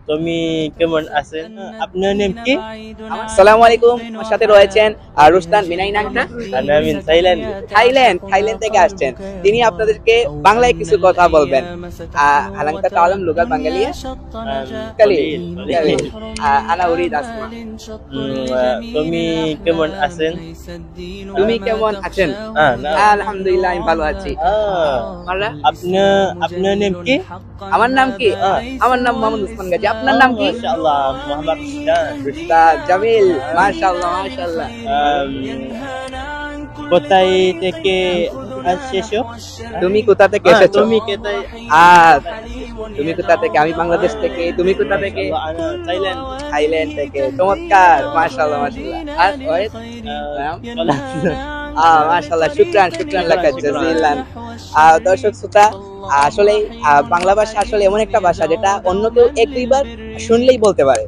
তুমি কেমন আছেন? আপনার নাম কি? আসসালামু আলাইকুম। আমার সাথে রয়েছেন রুস্তান বিনাই নাংটা। আমি থাইল্যান্ড। থাইল্যান্ড থেকে আসছেন। তিনি আপনাদেরকে বাংলায় কিছু কথা বলবেন। আলাংটা তাআলাম লুগাত বাঙালিয়া কলিল। কালিল। আনা উরিদ আসমা। তুমি কেমন আছেন? তুমি কেমন আছেন? না। আলহামদুলিল্লাহ আমি ভালো আছি। আপনার নাম কি? আমার নাম কি? আমার নাম মোহাম্মদ উসমান গাজী। আপনার নাম কি? মাশাআল্লাহ, মোহাম্মদ রুস্তাদ জামিল। মাশাআল্লাহ মাশাআল্লাহ। কোথায় থেকে এসেছো? তুমি কোথা থেকে এসেছো? তুমি কোথায়? তুমি কোথা থেকে? আমি বাংলাদেশ থেকে। তুমি কোথা থেকে? থাইল্যান্ড। থাইল্যান্ড থেকে। চমৎকার। মাশাআল্লাহ মাশাআল্লাহ। আর ওয়েট মাশাআল্লাহ। শুকরান লাকা জাজিলান। দর্শক শ্রোতা, আসলে বাংলা ভাষা আসলে এমন একটা ভাষা যেটা অন্য কেউ এক দুইবার শুনলেই বলতে পারে।